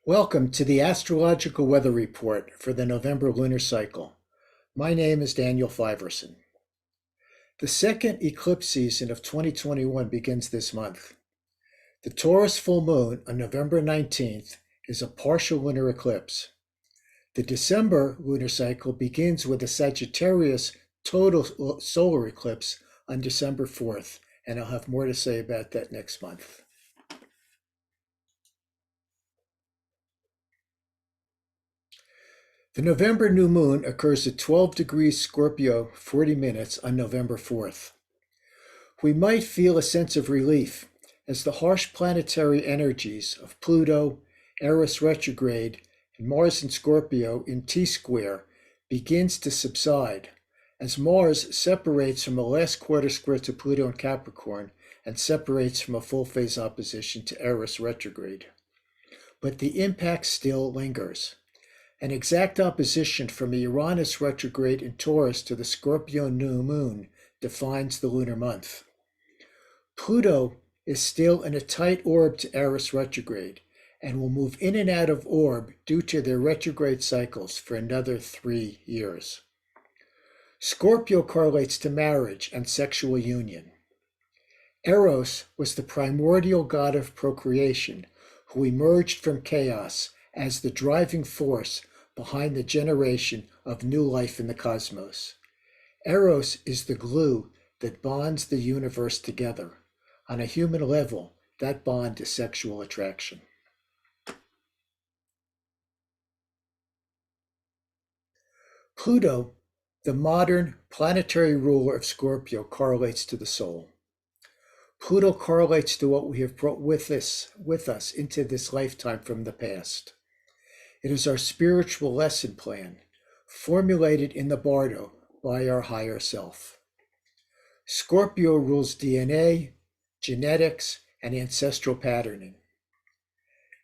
Welcome to the Astrological Weather Report for the November Lunar Cycle. My name is Daniel Fiverson. The second eclipse season of 2021 begins this month. The Taurus full moon on November 19th is a partial lunar eclipse. The December lunar cycle begins with a Sagittarius total solar eclipse on December 4th, and I'll have more to say about that next month. The November new moon occurs at 12 degrees Scorpio, 40 minutes on November 4th. We might feel a sense of relief as the harsh planetary energies of Pluto, Eris retrograde, and Mars in Scorpio in T-square begins to subside, as Mars separates from a last quarter square to Pluto in Capricorn and separates from a full phase opposition to Eris retrograde. But the impact still lingers. An exact opposition from a Uranus retrograde in Taurus to the Scorpio new moon defines the lunar month. Pluto is still in a tight orb to Eris retrograde and will move in and out of orb due to their retrograde cycles for another 3 years. Scorpio correlates to marriage and sexual union. Eros was the primordial god of procreation who emerged from chaos as the driving force behind the generation of new life in the cosmos. Eros is the glue that bonds the universe together. On a human level, that bond is sexual attraction. Pluto, the modern planetary ruler of Scorpio, correlates to the soul. Pluto correlates to what we have brought with us into this lifetime from the past. It is our spiritual lesson plan, formulated in the bardo by our higher self. Scorpio rules DNA, genetics, and ancestral patterning.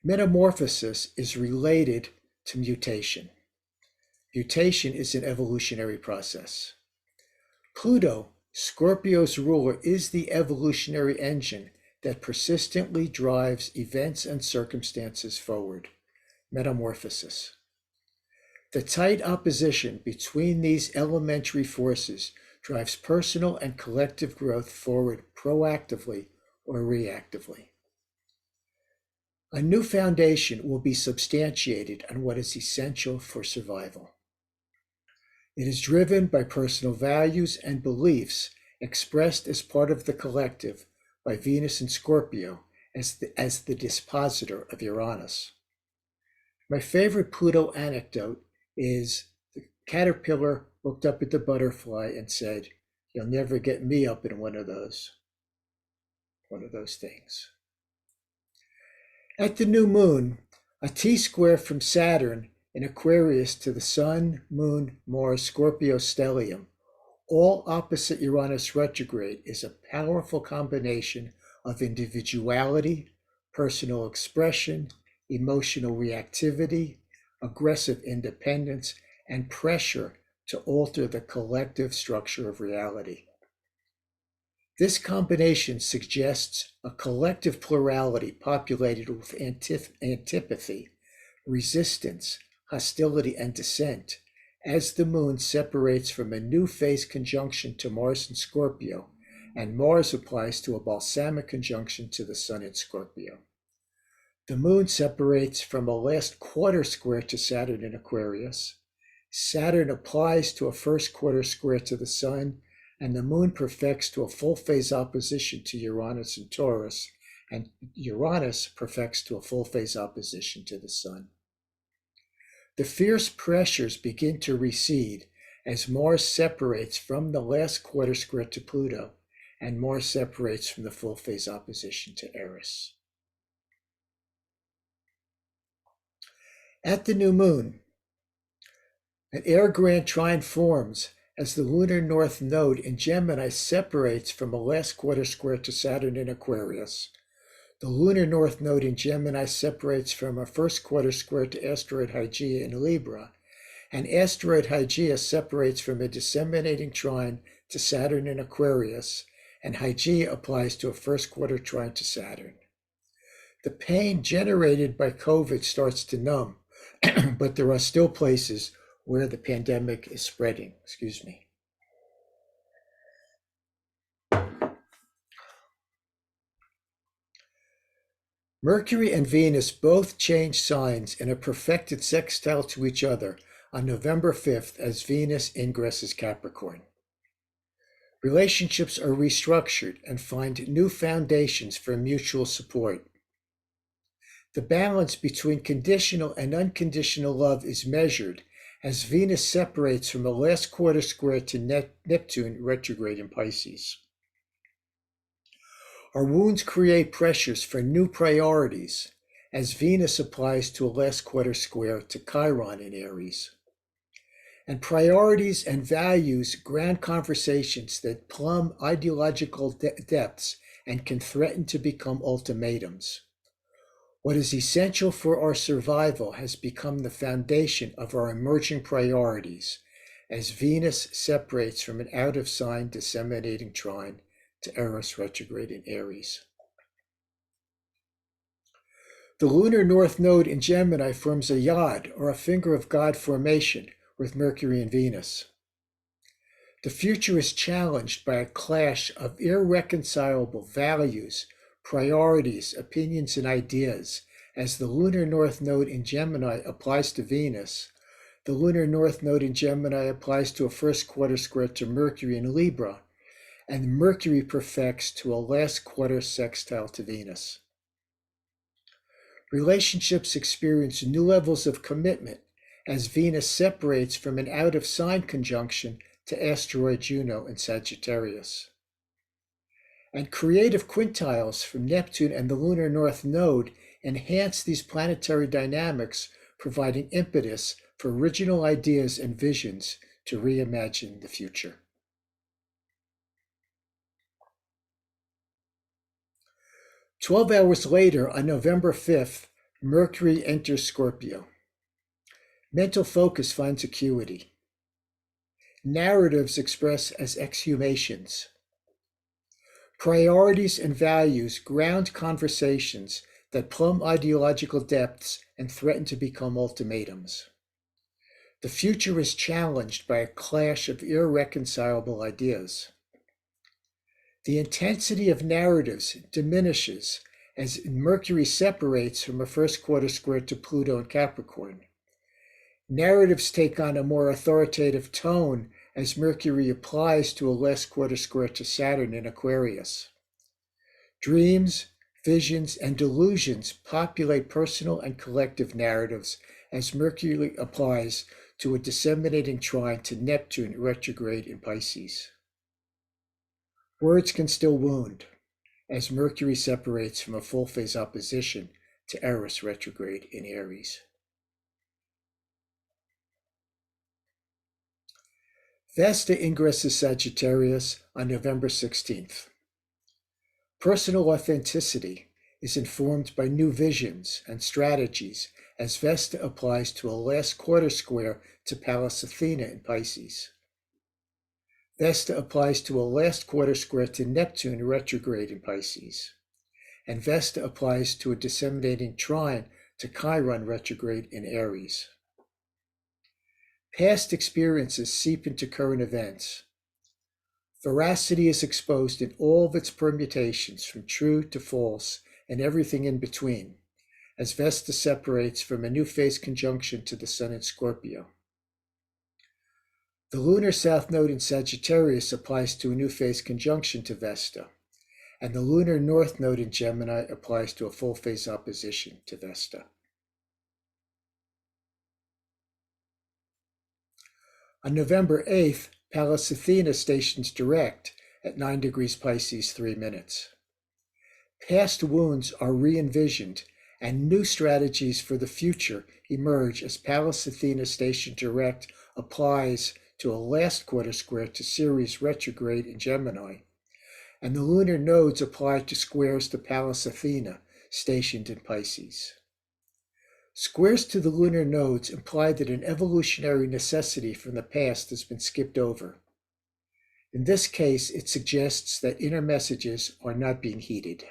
Metamorphosis is related to mutation. Mutation is an evolutionary process. Pluto, Scorpio's ruler, is the evolutionary engine that persistently drives events and circumstances forward. Metamorphosis. The tight opposition between these elementary forces drives personal and collective growth forward proactively or reactively. A new foundation will be substantiated on what is essential for survival. It is driven by personal values and beliefs expressed as part of the collective by Venus and Scorpio as the dispositor of Uranus. My favorite Pluto anecdote is the caterpillar looked up at the butterfly and said, "You'll never get me up in one of those things." At the new moon, a T-square from Saturn in Aquarius to the Sun, Moon, Mars, Scorpio stellium, all opposite Uranus retrograde, is a powerful combination of individuality, personal expression, emotional reactivity, aggressive independence, and pressure to alter the collective structure of reality. This combination suggests a collective plurality populated with antipathy, resistance, hostility, and dissent, as the moon separates from a new phase conjunction to Mars in Scorpio, and Mars applies to a balsamic conjunction to the Sun in Scorpio. The moon separates from a last quarter square to Saturn in Aquarius. Saturn applies to a first quarter square to the Sun, and the moon perfects to a full phase opposition to Uranus in Taurus, and Uranus perfects to a full phase opposition to the Sun. The fierce pressures begin to recede as Mars separates from the last quarter square to Pluto, and Mars separates from the full phase opposition to Eris. At the new moon, an air-grand trine forms as the lunar north node in Gemini separates from a last quarter square to Saturn in Aquarius. The lunar north node in Gemini separates from a first quarter square to asteroid Hygeia in Libra, and asteroid Hygeia separates from a disseminating trine to Saturn in Aquarius, and Hygeia applies to a first quarter trine to Saturn. The pain generated by COVID starts to numb, but there are still places where the pandemic is spreading. Excuse me. Mercury and Venus both change signs in a perfected sextile to each other on November 5th as Venus ingresses Capricorn. Relationships are restructured and find new foundations for mutual support. The balance between conditional and unconditional love is measured as Venus separates from a last quarter square to Neptune retrograde in Pisces. Our wounds create pressures for new priorities as Venus applies to a last quarter square to Chiron in Aries. And priorities and values ground conversations that plumb ideological depths and can threaten to become ultimatums. What is essential for our survival has become the foundation of our emerging priorities as Venus separates from an out-of-sign disseminating trine to Eros retrograde in Aries. The lunar north node in Gemini forms a yod, or a finger of God formation, with Mercury and Venus. The future is challenged by a clash of irreconcilable values, priorities, opinions, and ideas as the lunar north node in Gemini applies to Venus. The lunar north node in Gemini applies to a first quarter square to Mercury in Libra, and Mercury perfects to a last quarter sextile to Venus. Relationships experience new levels of commitment as Venus separates from an out-of-sign conjunction to asteroid Juno in Sagittarius. And creative quintiles from Neptune and the lunar north node enhance these planetary dynamics, providing impetus for original ideas and visions to reimagine the future. "12 hours later, on November 5th, Mercury enters Scorpio. Mental focus finds acuity. Narratives express as exhumations. Priorities and values ground conversations that plumb ideological depths and threaten to become ultimatums. The future is challenged by a clash of irreconcilable ideas. The intensity of narratives diminishes as Mercury separates from a first quarter square to Pluto in Capricorn. Narratives take on a more authoritative tone as Mercury applies to a last quarter square to Saturn in Aquarius. Dreams, visions, and delusions populate personal and collective narratives as Mercury applies to a disseminating trine to Neptune retrograde in Pisces. Words can still wound as Mercury separates from a full phase opposition to Eros retrograde in Aries. Vesta ingresses Sagittarius on November 16th. Personal authenticity is informed by new visions and strategies as Vesta applies to a last quarter square to Pallas Athene in Pisces. Vesta applies to a last quarter square to Neptune retrograde in Pisces. And Vesta applies to a disseminating trine to Chiron retrograde in Aries. Past experiences seep into current events. Veracity is exposed in all of its permutations, from true to false and everything in between, as Vesta separates from a new phase conjunction to the Sun in Scorpio. The lunar south node in Sagittarius applies to a new phase conjunction to Vesta, and the lunar north node in Gemini applies to a full phase opposition to Vesta. On November 8th, Pallas Athene stations direct at 9 degrees Pisces 3 minutes. Past wounds are re-envisioned and new strategies for the future emerge as Pallas Athene station direct applies to a last quarter square to Ceres retrograde in Gemini, and the lunar nodes apply to squares to Pallas Athene stationed in Pisces. Squares to the lunar nodes imply that an evolutionary necessity from the past has been skipped over. In this case, it suggests that inner messages are not being heeded.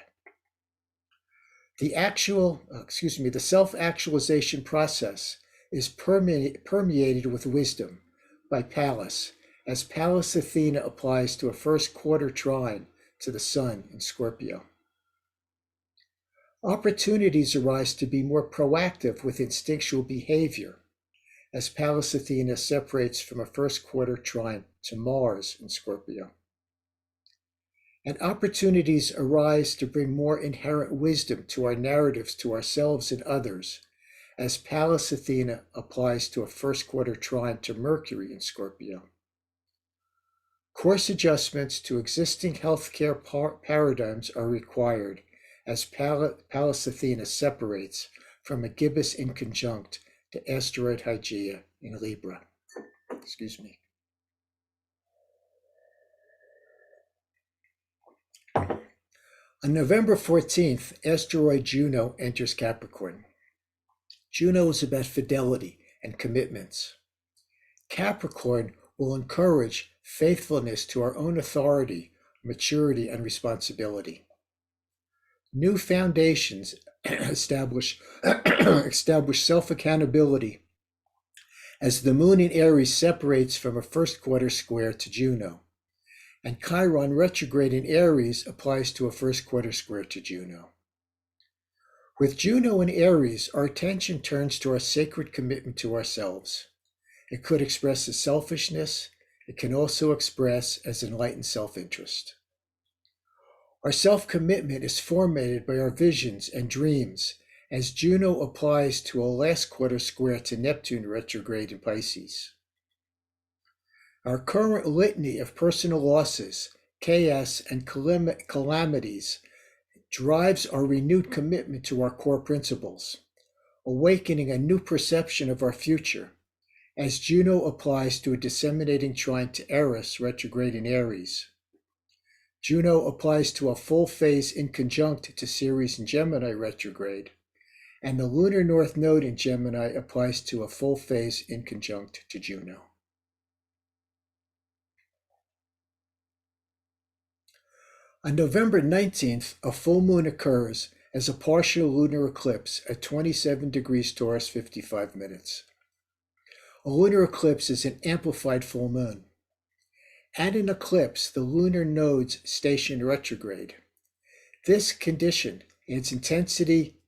The self-actualization process is permeated with wisdom by Pallas, as Pallas Athene applies to a first quarter trine to the Sun in Scorpio. Opportunities arise to be more proactive with instinctual behavior, as Pallas Athene separates from a first quarter trine to Mars in Scorpio. And opportunities arise to bring more inherent wisdom to our narratives to ourselves and others, as Pallas Athene applies to a first quarter trine to Mercury in Scorpio. Course adjustments to existing healthcare paradigms are required, as Pallas Athene separates from a gibbous inconjunct to asteroid Hygeia in Libra. On November 14th, asteroid Juno enters Capricorn. Juno is about fidelity and commitments. Capricorn will encourage faithfulness to our own authority, maturity, and responsibility. New foundations establish self-accountability as the moon in Aries separates from a first quarter square to Juno, and Chiron retrograde in Aries applies to a first quarter square to Juno. With Juno in Aries, our attention turns to our sacred commitment to ourselves. It could express as selfishness. It can also express as enlightened self-interest. Our self-commitment is formatted by our visions and dreams, as Juno applies to a last quarter square to Neptune retrograde in Pisces. Our current litany of personal losses, chaos, and calamities drives our renewed commitment to our core principles, awakening a new perception of our future, as Juno applies to a disseminating trine to Eris retrograde in Aries. Juno applies to a full phase inconjunct to Ceres in Gemini retrograde, and the lunar north node in Gemini applies to a full phase inconjunct to Juno. On November 19th, a full moon occurs as a partial lunar eclipse at 27 degrees Taurus 55 minutes. A lunar eclipse is an amplified full moon. At an eclipse, the lunar nodes station retrograde. This condition adds intensity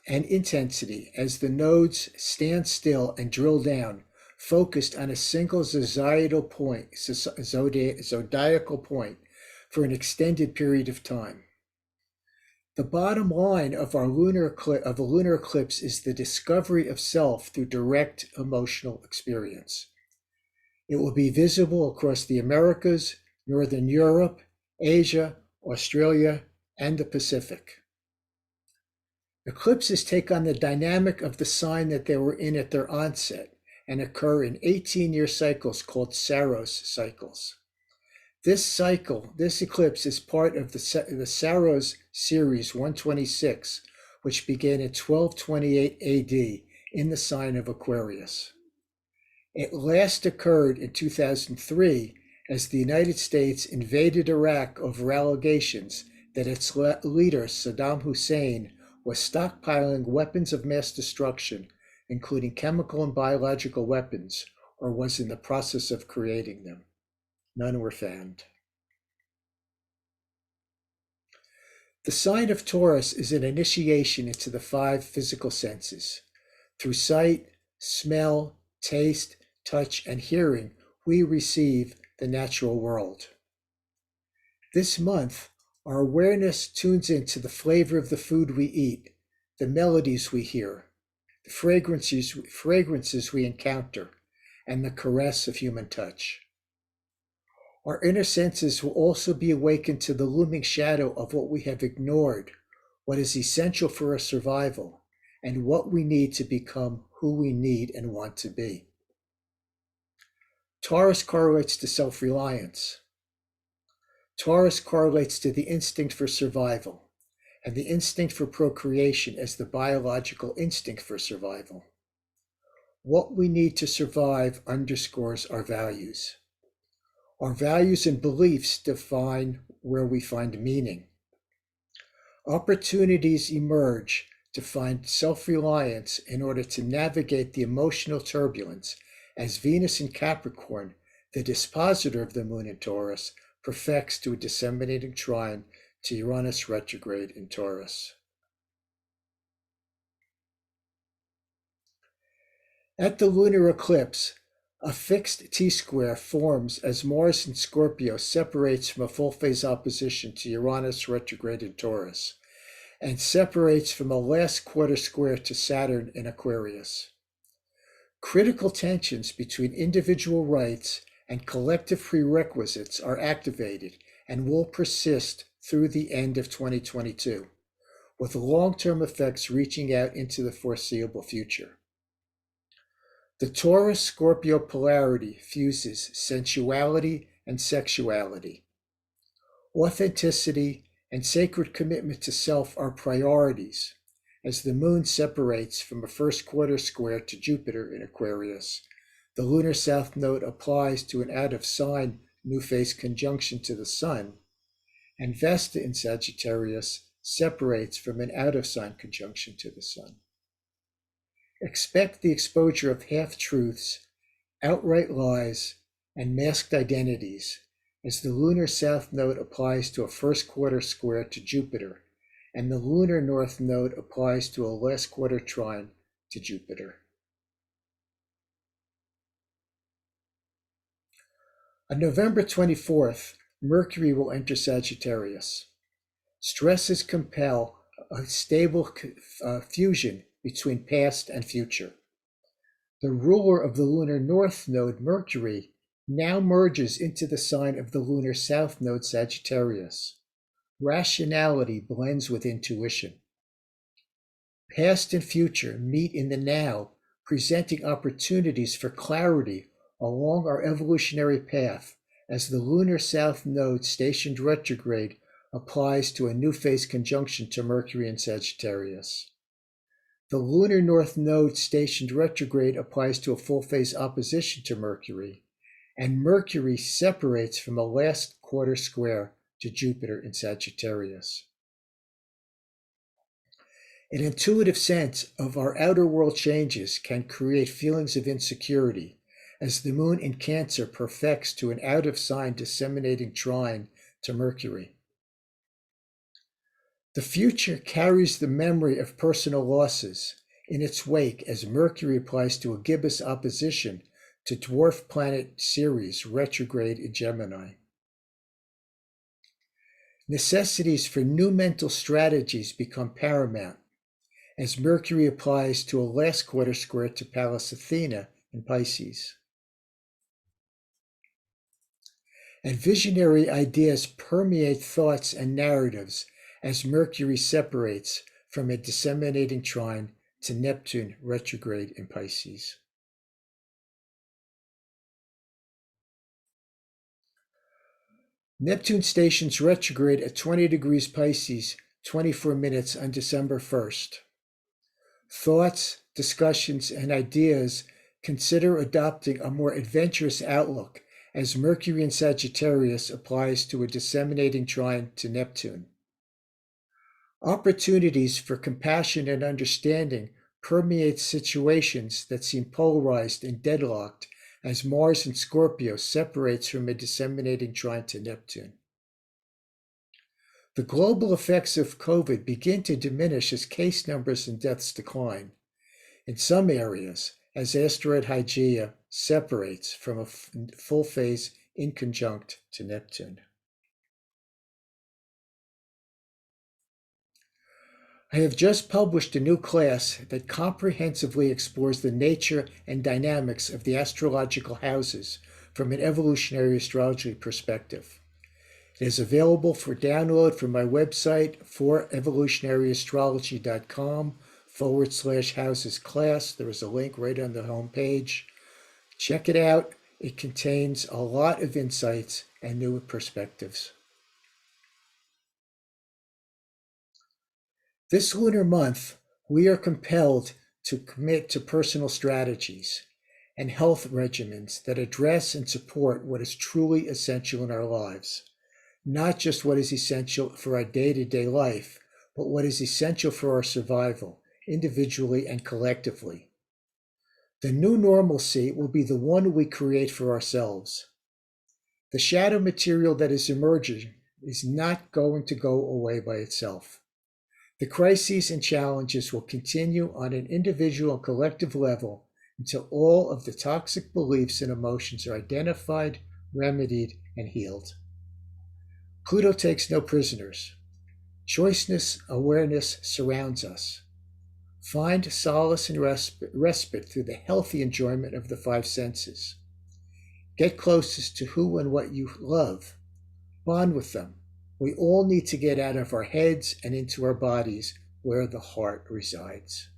as the nodes stand still and drill down, focused on a single zodiacal point for an extended period of time. The bottom line of a lunar eclipse is the discovery of self through direct emotional experience. It will be visible across the Americas, Northern Europe, Asia, Australia, and the Pacific. Eclipses take on the dynamic of the sign that they were in at their onset and occur in 18-year cycles called Saros Cycles. This eclipse is part of the Saros series 126, which began in 1228 AD in the sign of Aquarius. It last occurred in 2003 as the United States invaded Iraq over allegations that its leader, Saddam Hussein, was stockpiling weapons of mass destruction, including chemical and biological weapons, or was in the process of creating them. None were found. The sign of Taurus is an initiation into the 5 physical senses. Through sight, smell, taste, touch, and hearing, we receive the natural world. This month, our awareness tunes into the flavor of the food we eat, the melodies we hear, the fragrances we encounter, and the caress of human touch. Our inner senses will also be awakened to the looming shadow of what we have ignored, what is essential for our survival, and what we need to become who we need and want to be. Taurus correlates to self-reliance. Taurus correlates to the instinct for survival, and the instinct for procreation as the biological instinct for survival. What we need to survive underscores our values. Our values and beliefs define where we find meaning. Opportunities emerge to find self-reliance in order to navigate the emotional turbulence as Venus in Capricorn, the dispositor of the moon in Taurus, perfects to a disseminating trine to Uranus retrograde in Taurus. At the lunar eclipse, a fixed T-square forms as Mars in Scorpio separates from a full-phase opposition to Uranus retrograde in Taurus, and separates from a last quarter square to Saturn in Aquarius. Critical tensions between individual rights and collective prerequisites are activated and will persist through the end of 2022, with long-term effects reaching out into the foreseeable future. The Taurus-Scorpio polarity fuses sensuality and sexuality. Authenticity and sacred commitment to self are priorities, as the moon separates from a first quarter square to Jupiter in Aquarius. The lunar south node applies to an out-of-sign new phase conjunction to the sun, and Vesta in Sagittarius separates from an out-of-sign conjunction to the sun. Expect the exposure of half-truths, outright lies, and masked identities as the lunar south node applies to a first quarter square to Jupiter, and the lunar north node applies to a last quarter trine to Jupiter. On November 24th, Mercury will enter Sagittarius. Stresses compel a stable fusion between past and future. The ruler of the lunar north node, Mercury, now merges into the sign of the lunar south node, Sagittarius. Rationality blends with intuition. Past and future meet in the now, presenting opportunities for clarity along our evolutionary path as the lunar south node stationed retrograde applies to a new phase conjunction to Mercury in Sagittarius. The lunar north node stationed retrograde applies to a full phase opposition to Mercury, and Mercury separates from a last quarter square to Jupiter in Sagittarius. An intuitive sense of our outer world changes can create feelings of insecurity as the moon in Cancer perfects to an out-of-sign disseminating trine to Mercury. The future carries the memory of personal losses in its wake as Mercury applies to a gibbous opposition to dwarf planet Ceres retrograde in Gemini. Necessities for new mental strategies become paramount as Mercury applies to a last quarter square to Pallas Athene in Pisces. And visionary ideas permeate thoughts and narratives as Mercury separates from a disseminating trine to Neptune retrograde in Pisces. Neptune stations retrograde at 20 degrees Pisces, 24 minutes on December 1st. Thoughts, discussions, and ideas consider adopting a more adventurous outlook as Mercury in Sagittarius applies to a disseminating trine to Neptune. Opportunities for compassion and understanding permeate situations that seem polarized and deadlocked as Mars in Scorpio separates from a disseminating trine to Neptune. The global effects of COVID begin to diminish as case numbers and deaths decline. In some areas, as asteroid Hygeia separates from a full phase inconjunct to Neptune. I have just published a new class that comprehensively explores the nature and dynamics of the astrological houses from an evolutionary astrology perspective. It is available for download from my website, evolutionaryastrology.com/houses class. There is a link right on the home page. Check it out. It contains a lot of insights and new perspectives. This lunar month, we are compelled to commit to personal strategies and health regimens that address and support what is truly essential in our lives, not just what is essential for our day-to-day life, but what is essential for our survival, individually and collectively. The new normalcy will be the one we create for ourselves. The shadow material that is emerging is not going to go away by itself. The crises and challenges will continue on an individual and collective level until all of the toxic beliefs and emotions are identified, remedied, and healed. Pluto takes no prisoners. Choiceness awareness surrounds us. Find solace and respite through the healthy enjoyment of the five senses. Get closest to who and what you love. Bond with them. We all need to get out of our heads and into our bodies where the heart resides.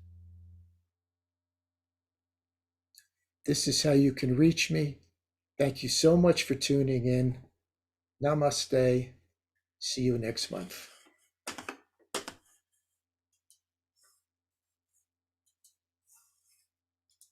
This is how you can reach me. Thank you so much for tuning in. Namaste. See you next month.